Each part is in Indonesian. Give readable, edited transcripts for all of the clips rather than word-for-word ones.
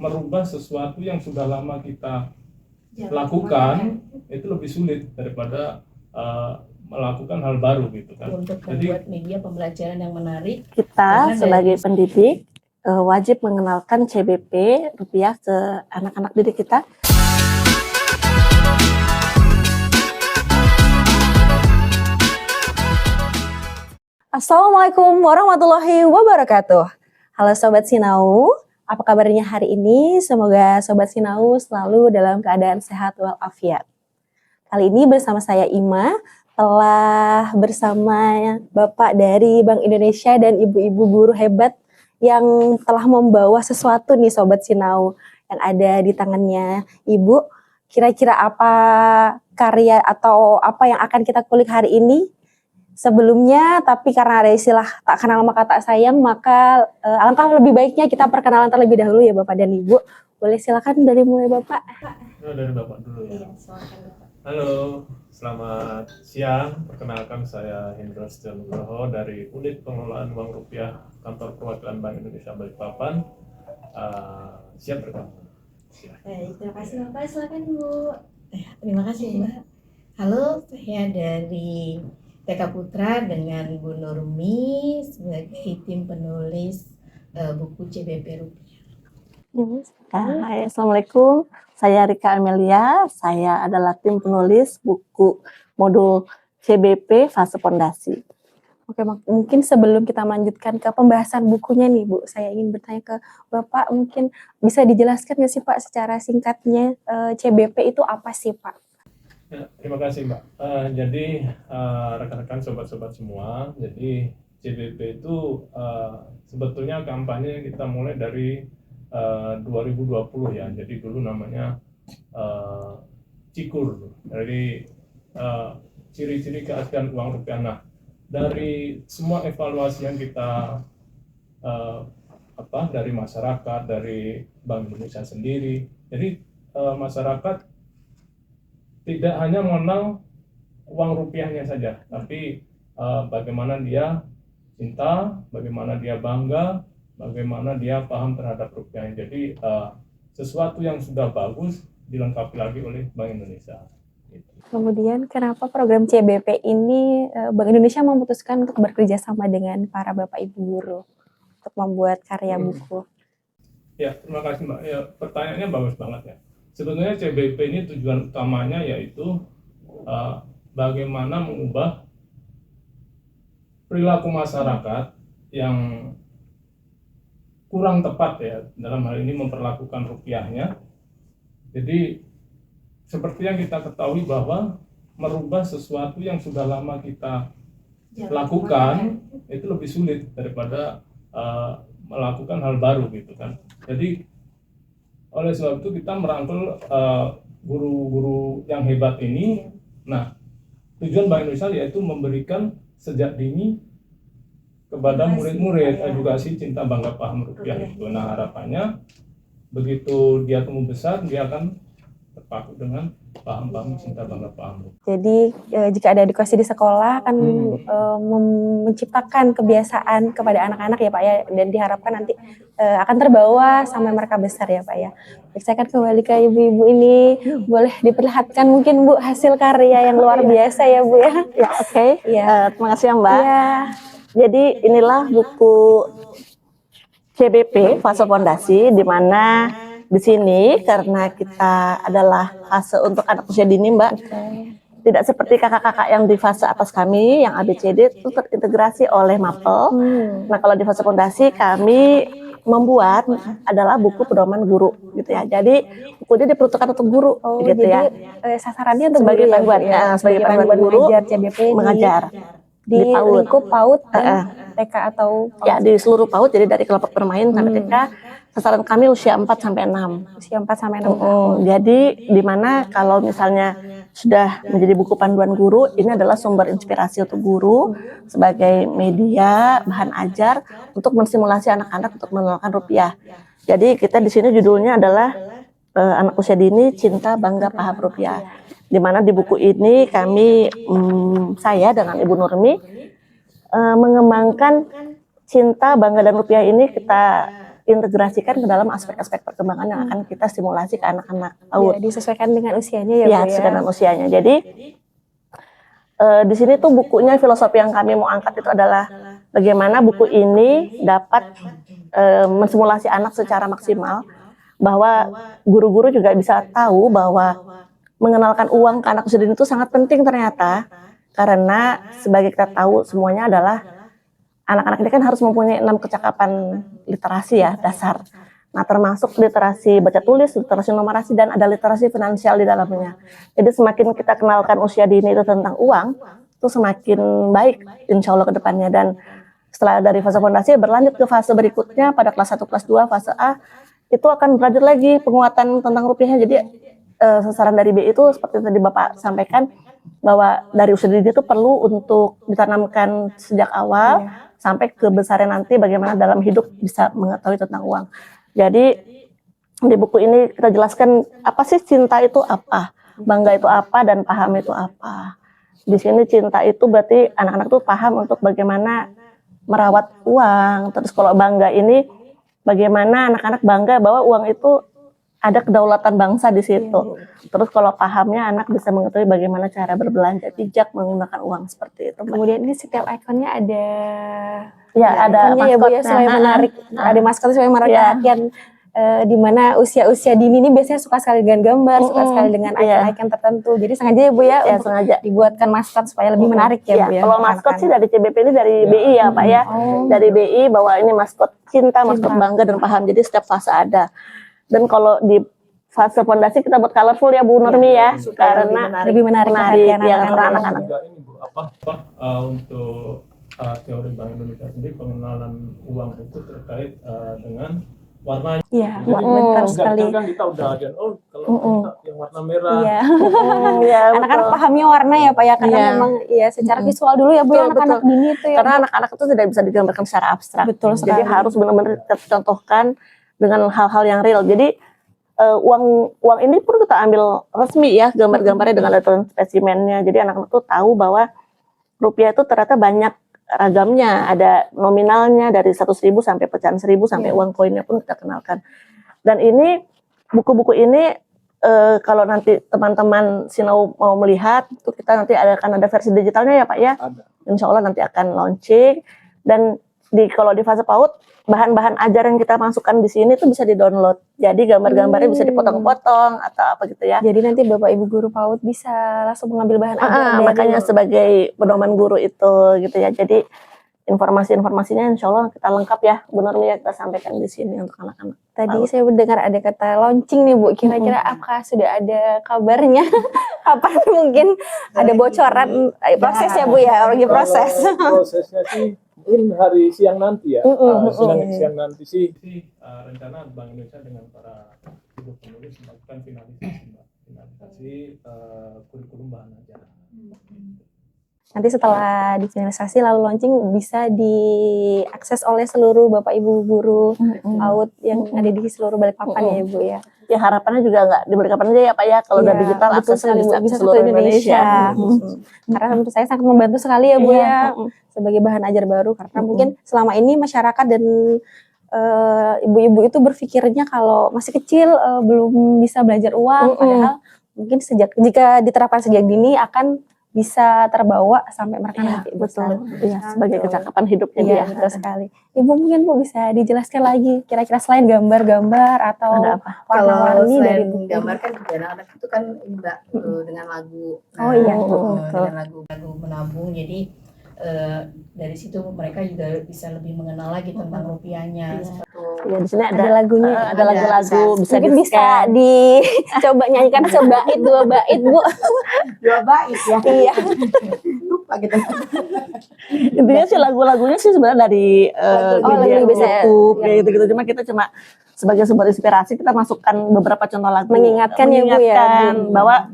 merubah sesuatu yang sudah lama kita lakukan itu lebih sulit daripada melakukan hal baru gitu kan. Untuk membuat media pembelajaran yang menarik, kita sebagai pendidik wajib mengenalkan CBP rupiah ke anak-anak didik kita. Assalamualaikum warahmatullahi wabarakatuh. Halo Sobat Sinau, apa kabarnya hari ini? Semoga Sobat Sinau selalu dalam keadaan sehat walafiat. Kali ini bersama saya Ima, telah bersama Bapak dari Bank Indonesia dan ibu-ibu guru hebat yang telah membawa sesuatu nih Sobat Sinau yang ada di tangannya Ibu. Kira-kira apa karya atau apa yang akan kita kulik hari ini? Sebelumnya, tapi karena ada istilah tak kenal maka tak sayang, maka alangkah lebih baiknya kita perkenalan terlebih dahulu ya Bapak dan Ibu. Boleh silakan dari mulai Bapak. Dari Bapak dulu ya. Iya, silakan Bapak. Halo, selamat siang. Perkenalkan saya Hendra Setianugroho dari Unit Pengelolaan Uang Rupiah Kantor Perwakilan Bank Indonesia Balikpapan. Siap bergabung. Baik, terima kasih Bapak. Silakan Ibu. Terima kasih Mbak. Halo, saya dari TK Putra dengan Bu Nurmi sebagai tim penulis buku CBP Rupiah. Hai, Assalamualaikum. Saya Rika Amelia. Saya adalah tim penulis buku modul CBP fase fondasi. Oke, mungkin sebelum kita melanjutkan ke pembahasan bukunya nih Bu, saya ingin bertanya ke Bapak, mungkin bisa dijelaskan nggak sih Pak secara singkatnya CBP itu apa sih Pak? Ya, terima kasih Mbak. Jadi rekan-rekan sobat-sobat semua, jadi CBP itu sebetulnya kampanye kita mulai dari 2020 ya. Jadi dulu namanya Cikur, dari ciri-ciri keaslian uang rupiah. Nah, dari semua evaluasi yang kita dari masyarakat, dari Bank Indonesia sendiri, jadi masyarakat tidak hanya mengenal uang rupiahnya saja, tapi bagaimana dia cinta, bagaimana dia bangga, bagaimana dia paham terhadap rupiah. Jadi sesuatu yang sudah bagus dilengkapi lagi oleh Bank Indonesia. Kemudian kenapa program CBP ini Bank Indonesia memutuskan untuk bekerja sama dengan para Bapak Ibu guru untuk membuat karya buku? Ya, terima kasih Mbak. Ya, pertanyaannya bagus banget ya. Sebenarnya CBP ini tujuan utamanya yaitu bagaimana mengubah perilaku masyarakat yang kurang tepat ya, dalam hal ini memperlakukan rupiahnya. Jadi seperti yang kita ketahui bahwa merubah sesuatu yang sudah lama kita lakukan itu lebih sulit daripada melakukan hal baru gitu kan. Jadi oleh sebab itu kita merangkul guru-guru yang hebat ini. Nah, tujuan Bank Indonesia yaitu memberikan sejak dini kepada murid-murid edukasi cinta bangga paham rupiah itu. Nah, harapannya begitu dia tumbuh besar dia akan terpaku dengan paham-paham cinta bangga paham. Jadi jika ada edukasi di sekolah akan menciptakan kebiasaan kepada anak-anak ya Pak ya, dan diharapkan nanti akan terbawa sampai mereka besar ya Pak ya. Saya akan kembali ke ibu-ibu ini, boleh diperlihatkan mungkin Bu hasil karya yang luar biasa ya Bu ya. Ya oke. Terima kasih ya Mbak. Ya. Jadi inilah buku CBP fase fondasi, di mana di sini karena kita adalah fase untuk anak usia dini Mbak. Tidak seperti kakak-kakak yang di fase atas kami yang ABCD itu terintegrasi oleh MAPEL. Nah, kalau di fase fondasi kami membuat adalah buku pedoman guru gitu ya. Jadi buku ini diperuntukkan untuk guru gitu jadi, ya. sasarannya untuk Sebagai panduan ya, sebagai panduan guru mengajar CBP mengajar di PAUD. lingkup PAUD dan TK atau PAUD. Ya, di seluruh PAUD, jadi dari kelompok bermain sampai TK. Sasaran kami usia 4 sampai 6. Usia 4 sampai 6 tahun. Jadi di mana kalau misalnya sudah menjadi buku panduan guru, ini adalah sumber inspirasi untuk guru sebagai media bahan ajar untuk mensimulasi anak-anak untuk mengenalkan rupiah. Jadi kita di sini judulnya adalah anak usia dini cinta bangga paham rupiah. Di mana di buku ini kami saya dengan Ibu Nurmi mengembangkan cinta bangga dan rupiah ini kita integrasikan ke dalam aspek-aspek perkembangan yang akan kita stimulasi ke anak-anak PAUD. Ya, disesuaikan dengan usianya ya, Ya, Bu ya. sesuai dengan usianya. Jadi di sini tuh bukunya, filosofi yang kami mau angkat itu adalah bagaimana buku ini dapat mensimulasi anak secara maksimal, bahwa guru-guru juga bisa tahu bahwa mengenalkan uang ke anak usia dini itu sangat penting ternyata, karena sebagai kita tahu semuanya adalah anak-anak ini kan harus mempunyai 6 kecakapan literasi ya, dasar. Nah, termasuk literasi baca tulis, literasi numerasi, dan ada literasi finansial di dalamnya. Jadi semakin kita kenalkan usia dini itu tentang uang, itu semakin baik insya Allah ke depannya. Dan setelah dari fase fondasi berlanjut ke fase berikutnya pada kelas 1, kelas 2, fase A, itu akan berlanjut lagi penguatan tentang rupiahnya. Jadi sasaran dari BI itu seperti tadi Bapak sampaikan, bahwa dari usia dini itu perlu untuk ditanamkan sejak awal sampai ke besarnya nanti bagaimana dalam hidup bisa mengetahui tentang uang. Jadi di buku ini kita jelaskan apa sih cinta itu apa, bangga itu apa, dan paham itu apa. Di sini cinta itu berarti anak-anak tuh paham untuk bagaimana merawat uang. Terus kalau bangga ini bagaimana anak-anak bangga bahwa uang itu ada kedaulatan bangsa di situ. Terus kalau pahamnya anak bisa mengetahui bagaimana cara berbelanja bijak menggunakan uang seperti itu. Kemudian ini setiap ikonnya ada Ada ikonnya ya Bu ya, maskotnya. supaya menarik. Ada maskot supaya menarik perhatian. Di mana usia-usia dini ini biasanya suka sekali dengan gambar, suka sekali dengan icon-icon tertentu. Jadi sengaja ya Bu ya, untuk sengaja dibuatkan maskot supaya lebih menarik ya Bu ya. Kalau maskot sih dari CBP ini dari BI ya Pak ya. Dari BI bahwa ini maskot cinta, maskot bangga dan paham. Jadi setiap fase ada. Dan kalau di fase fondasi kita buat colorful ya Bu Nurmi ya, karena lebih menarik ya anak-anak. Juga ini Bu, untuk teori Bank Indonesia sendiri, pengenalan uang itu terkait dengan warnanya. Iya, Jadi betul sekali. kan kita udah ada, kalau kita yang warna merah. Iya. Anak-anak pahamnya warna ya Pak ya, karena memang ya secara visual dulu ya Bu ya, anak-anak dini itu ya. Karena anak-anak itu tidak bisa digambarkan secara abstrak. Betul sekali. Jadi harus benar-benar kita contohkan dengan hal-hal yang real. Jadi uang ini pun kita ambil resmi ya, gambar-gambarnya dengan letupan spesimennya. Jadi anak-anak tuh tahu bahwa rupiah itu ternyata banyak ragamnya, ada nominalnya dari 100.000 sampai pecahan 1.000 sampai uang koinnya pun kita kenalkan. Dan ini buku-buku ini kalau nanti teman-teman Sinau mau melihat, itu kita nanti akan ada versi digitalnya ya Pak ya. Insya Allah nanti akan launching. Dan kalau di fase PAUD, bahan-bahan ajar yang kita masukkan di sini tuh bisa di-download. Jadi gambar-gambarnya bisa dipotong-potong atau apa gitu ya. Jadi nanti Bapak Ibu guru PAUD bisa langsung mengambil bahan ajar. Makanya sebagai pedoman guru itu gitu ya. Jadi informasi-informasinya insya Allah kita lengkap ya, benar ya kita sampaikan di sini untuk anak-anak. Tadi saya mendengar ada kata launching nih Bu. Kira-kira apakah sudah ada kabarnya? Kapan mungkin ada bocoran? Proses ya Bu ya, lagi proses. Prosesnya sih mungkin hari siang nanti ya. Siang nanti sih rencana Bank Indonesia dengan para ibu penulis melakukan finalisasi kurikulum bahan ajar. Nanti setelah difinalisasi lalu launching bisa diakses oleh seluruh Bapak Ibu guru PAUD yang ada di seluruh Balikpapan ya Bu ya. Ya harapannya juga nggak di Balikpapan aja ya Pak ya, kalau udah digital aksesnya bisa seluruh Indonesia. Karena menurut saya sangat membantu sekali ya Bu ya, sebagai bahan ajar baru, karena mungkin selama ini masyarakat dan ibu-ibu itu berpikirnya kalau masih kecil belum bisa belajar uang, padahal mungkin jika diterapkan sejak dini akan bisa terbawa sampai mereka nanti besar. Iya, sebagai kecakapan hidupnya dia. Betul sekali. Ibu mungkin Bu bisa dijelaskan lagi kira-kira selain gambar-gambar atau warna-warni dari buku. Gambar kan juga anak-anak itu kan Mbak dengan lagu. Dengan lagu menabung. Jadi dari situ mereka juga bisa lebih mengenal lagi tentang rupiahnya. Ya, di sini ada lagunya, ada lagu-lagu mungkin bisa dicoba nyanyikan sebait 2 bait Bu. 2 bait ya. Iya. Lupa gitu. Intinya sih lagu-lagunya sih sebenarnya dari media YouTube kayak gitu-gitu, cuma kita sebagai sumber inspirasi kita masukkan beberapa contoh lagu mengingatkan ya Bu ya bahwa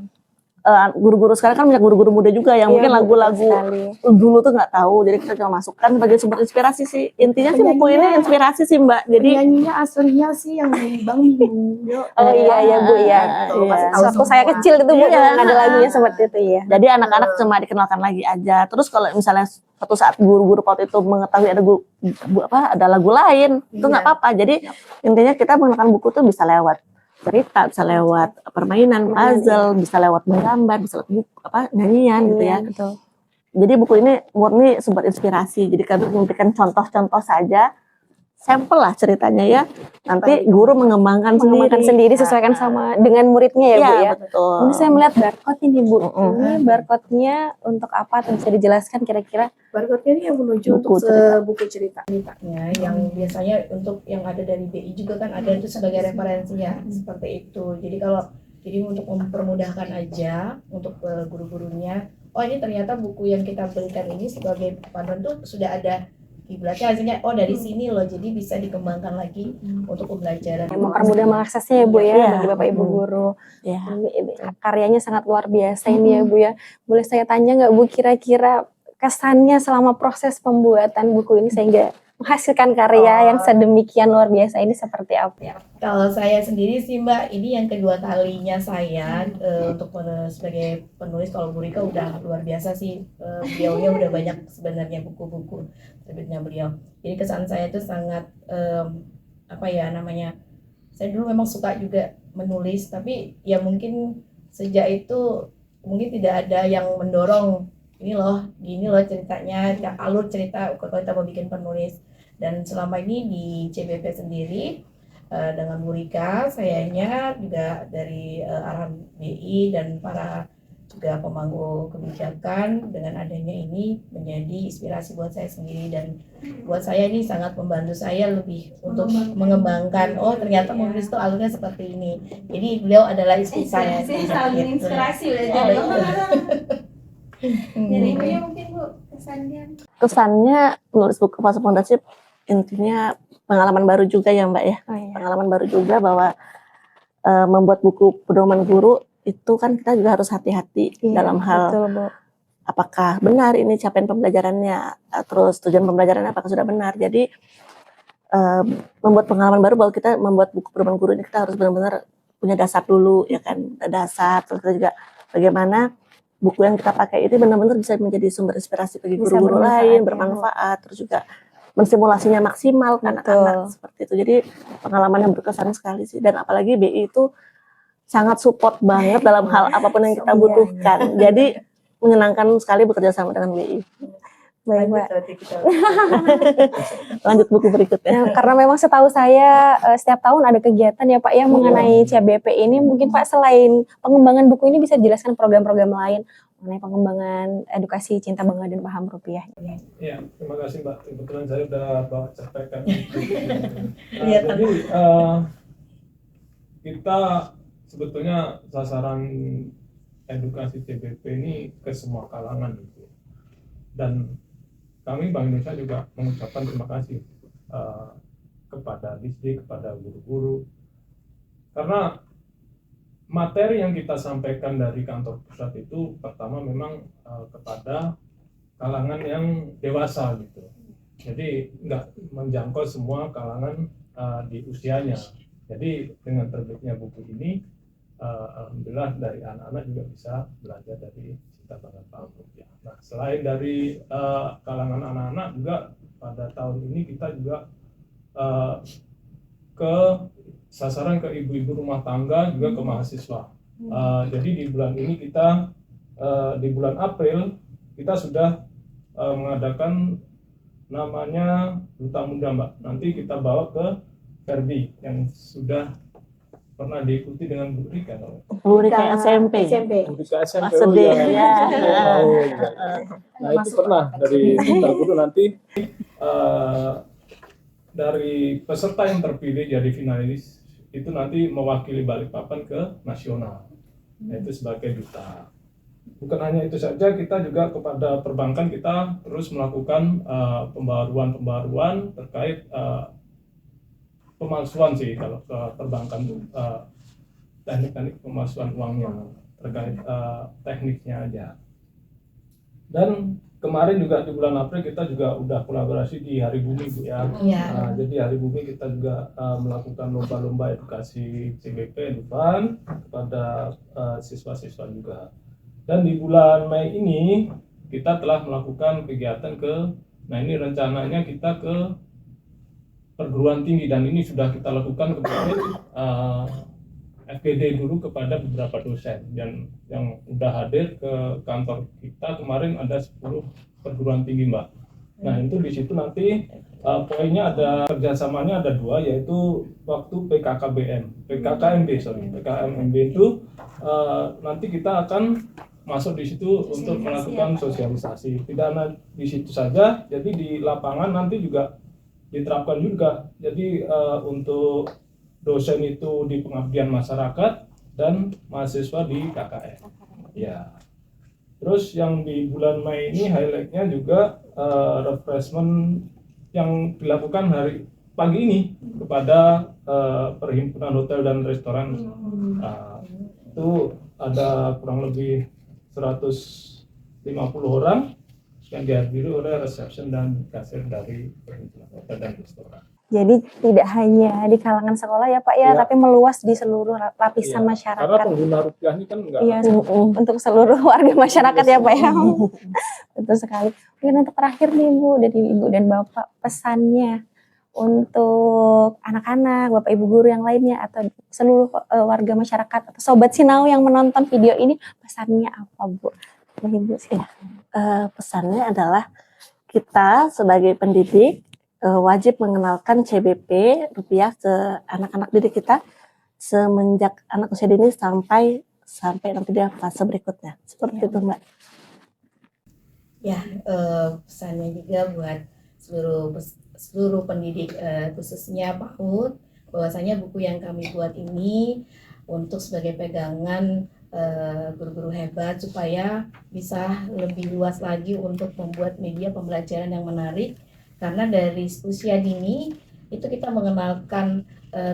guru-guru sekarang kan banyak guru-guru muda juga yang mungkin Iya, betul lagu-lagu sekali. dulu tuh nggak tahu, jadi kita coba masukkan sebagai sumber inspirasi sih. Intinya sih buku ini inspirasi sih Mbak. Jadi Penyanyinya aslinya sih yang dari Bang Milu. Oh iya Bu ya. Tuh, iya. pasti tahu Waktu saya semua. kecil itu Bu Iya. ada lagunya seperti itu ya. Jadi anak-anak cuma dikenalkan lagi aja. Terus kalau misalnya suatu saat guru-guru PAUD itu mengetahui ada lagu lain, itu nggak apa-apa. Jadi intinya kita mengenalkan buku tuh bisa lewat cerita, bisa lewat permainan, puzzle, bisa lewat menggambar, bisa lewat nyanyian gitu ya. Betul. Jadi buku ini murni sumber inspirasi. Jadi kami memberikan contoh-contoh saja, sampel lah ceritanya ya. Nanti guru mengembangkan Sendiri sesuaikan sama dengan muridnya ya Bu Iya, ya. betul. Ini saya melihat barcode ini Bu. Ini barcode-nya untuk apa? Atau bisa dijelaskan kira-kira? Barcode-nya ini yang menuju Buku untuk cerita. buku ceritanya yang biasanya untuk yang ada dari BI juga kan ada itu sebagai referensinya seperti itu. Jadi untuk mempermudahkan aja untuk guru-gurunya. Oh ini ternyata buku yang kita berikan ini sebagai panduan tuh sudah ada kiblatnya hasilnya. Oh dari sini loh, jadi bisa dikembangkan lagi untuk pembelajaran. Mempermudah mengaksesnya ya Bu ya Iya. bagi Bapak Ibu guru. Ya. Ini karyanya sangat luar biasa ini ya Bu ya. Boleh saya tanya nggak Bu kira-kira kesannya selama proses pembuatan buku ini sehingga menghasilkan karya yang sedemikian luar biasa ini seperti apa? Kalau saya sendiri sih Mbak, ini yang kedua kalinya saya untuk sebagai penulis. Kalau Bu Rika udah luar biasa sih, beliaunya udah banyak sebenarnya buku-buku terbitnya beliau. Jadi kesan saya itu sangat saya dulu memang suka juga menulis, tapi ya mungkin sejak itu mungkin tidak ada yang mendorong ini loh, gini loh ceritanya, alur cerita kalau kita mau bikin penulis. Dan selama ini di CBP sendiri dengan Bu Rika, sayanya juga dari arahan BI dan para juga pemangku kebijakan, dengan adanya ini menjadi inspirasi buat saya sendiri, dan buat saya ini sangat membantu saya lebih untuk mengembangkan, oh ternyata menulis itu alurnya seperti ini. Jadi beliau adalah istri saya. Saling inspirasi udah Oh, jadi. Jadi Hmm. Ibunya mungkin Bu kesannya. Kesannya menulis buku Fase Fondasi intinya pengalaman baru juga ya Mbak ya. Oh, iya. Pengalaman baru juga bahwa membuat buku pedoman guru itu kan kita juga harus hati-hati Iya, dalam hal betul, Bu. apakah benar ini capaian pembelajarannya, terus tujuan pembelajarannya apakah sudah benar. Jadi membuat pengalaman baru bahwa kita membuat buku pedoman guru ini kita harus benar-benar punya dasar dulu ya kan, dasar. Terus kita juga bagaimana buku yang kita pakai itu benar-benar bisa menjadi sumber inspirasi bagi Bisa guru-guru bermanfaat, lain, ya, Bu. bermanfaat, terus juga mensimulasinya maksimal kan Betul. anak-anak seperti itu. Jadi pengalaman yang berkesan sekali sih, dan apalagi BI itu sangat support banget dalam hal apapun yang kita Iya. butuhkan. Jadi menyenangkan sekali bekerja sama dengan BI. Baik, Mbak. Lanjut buku berikutnya. Nah, karena memang setahu saya setiap tahun ada kegiatan ya Pak yang mengenai CBP ini. Mungkin Pak selain pengembangan buku ini bisa dijelaskan program-program lain mengenai pengembangan edukasi cinta bangga dan paham rupiah. Iya, terima kasih Mbak. Kebetulan saya udah bawa cerpekan. Iya, Jadi kita sebetulnya sasaran edukasi CBP ini ke semua kalangan gitu. Dan kami Bank Indonesia juga mengucapkan terima kasih kepada Disdik, kepada guru-guru, karena materi yang kita sampaikan dari kantor pusat itu pertama memang kepada kalangan yang dewasa gitu. Jadi nggak menjangkau semua kalangan di usianya. Jadi dengan terbitnya buku ini, alhamdulillah dari anak-anak juga bisa belajar dari cinta bangga paham rupiah. Nah, selain dari kalangan anak-anak juga pada tahun ini kita juga ke sasaran ke ibu-ibu rumah tangga, juga ke mahasiswa. Jadi di bulan ini kita di bulan April kita sudah mengadakan namanya Duta Muda Mbak. Nanti kita bawa ke Verbi yang sudah pernah diikuti dengan Bu Rika. Bu Rika SMP. Bu Rika SMP. Oh, sedih. Oh, Ya. iya. Nah itu pernah dari Duta Guru nanti dari peserta yang terpilih jadi finalis itu nanti mewakili Balikpapan ke nasional. Nah, itu sebagai duta. Bukan hanya itu saja, kita juga kepada perbankan kita terus melakukan pembaruan terkait pemalsuan sih kalau ke perbankan, teknik-teknik pemalsuan uangnya. terkait tekniknya aja. Dan kemarin juga di bulan April kita juga udah kolaborasi di Hari Bumi Bu ya. Iya. Jadi Hari Bumi kita juga melakukan lomba-lomba edukasi CBP Dufan kepada siswa-siswa juga. Dan di bulan Mei ini kita telah melakukan kegiatan ini rencananya kita ke perguruan tinggi, dan ini sudah kita lakukan kemarin FGD dulu kepada beberapa dosen yang udah hadir ke kantor kita kemarin, ada 10 perguruan tinggi Mbak. Nah itu di situ nanti poinnya ada kerjasamanya ada 2, yaitu waktu PKKMB itu nanti kita akan masuk di situ untuk melakukan sosialisasi. Tidak hanya di situ saja, jadi di lapangan nanti juga diterapkan juga. Jadi untuk dosen itu di pengabdian masyarakat dan mahasiswa di KKN. Ya. Terus yang di bulan Mei ini highlightnya juga refreshment yang dilakukan hari pagi ini kepada Perhimpunan Hotel dan Restoran. Itu ada kurang lebih 150 orang yang dihadiri oleh resepsi dan kasir dari Perhimpunan Hotel dan Restoran. Jadi tidak hanya di kalangan sekolah ya Pak ya, Iya. tapi meluas di seluruh lapisan Karena masyarakat. pengguna rupiah ini kan enggak Iya, untuk seluruh warga masyarakat ya Pak ya. Betul sekali. Mungkin untuk terakhir nih Bu, dari Ibu dan Bapak, pesannya untuk anak-anak, Bapak Ibu guru yang lainnya, atau seluruh warga masyarakat atau Sobat Sinau yang menonton video ini, pesannya apa Bu? Ibu Pesannya adalah kita sebagai pendidik wajib mengenalkan CBP rupiah ke anak-anak didik kita semenjak anak usia dini sampai nanti dia fase berikutnya. Seperti itu Mbak. Ya, pesannya juga buat seluruh pendidik, khususnya PAUD, bahwasanya buku yang kami buat ini untuk sebagai pegangan guru-guru hebat supaya bisa lebih luas lagi untuk membuat media pembelajaran yang menarik. Karena dari usia dini itu kita mengenalkan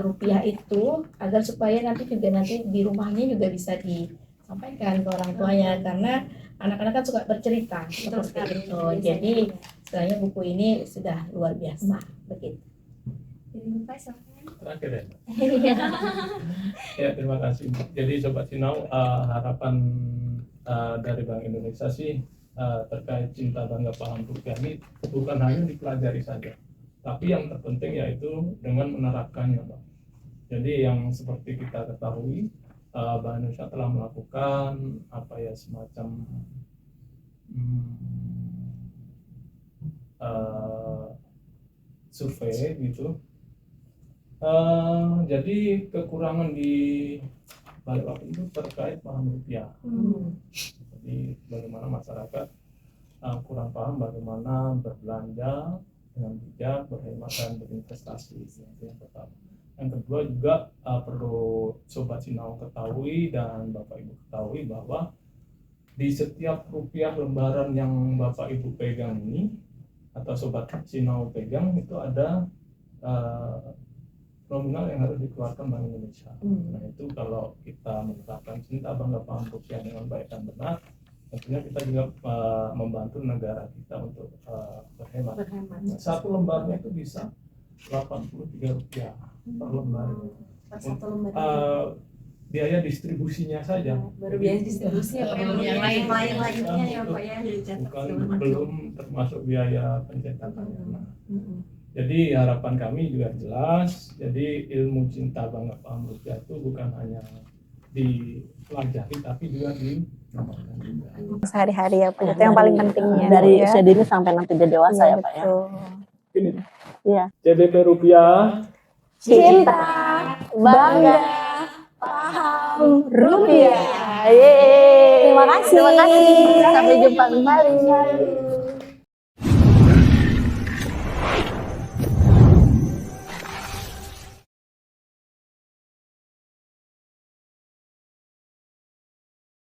rupiah itu agar supaya nanti di rumahnya juga bisa disampaikan ke orang tuanya, karena anak-anak kan suka bercerita seperti itu. Jadi istilahnya buku ini sudah luar biasa begitu. terakhir ya. Ya, terima kasih. Jadi Sobat Sinau, harapan dari Bank Indonesia sih terkait cinta bangga paham rupiah ini bukan hanya dipelajari saja, tapi yang terpenting yaitu dengan menerapkannya, Pak. Jadi yang seperti kita ketahui, Bank Indonesia telah melakukan semacam survei gitu. Jadi kekurangan di Balikpapan itu terkait paham rupiah. Jadi bagaimana masyarakat kurang paham bagaimana berbelanja dengan bijak, berhemat dan berinvestasi. Itu yang pertama. Yang kedua juga perlu Sobat Sinau ketahui dan Bapak Ibu ketahui bahwa di setiap rupiah lembaran yang Bapak Ibu pegang ini atau Sobat Sinau pegang itu ada nominal yang harus dikeluarkan Bank Indonesia. Nah itu kalau kita menerapkan cinta bangga paham rupiah dengan baik dan benar, tentunya kita juga membantu negara kita untuk berhemat. Satu lembarnya itu bisa Rp83 per lembar. Biaya distribusinya saja. Baru biaya distribusinya, Belum yang lain-lainnya ya Pak ya. Belum termasuk biaya pencetakannya. Jadi harapan kami juga jelas. Jadi ilmu cinta bangga paham rupiah itu bukan hanya dipelajari tapi juga diamalkan juga. Sehari-hari ya Pak, itu yang paling pentingnya. Dari ya. usia dini sampai nanti dia dewasa ya Pak ya. Betul. Ini Iya. CBP rupiah. Cinta, bangga, paham rupiah. Yeay. Terima kasih. Sampai jumpa kembali.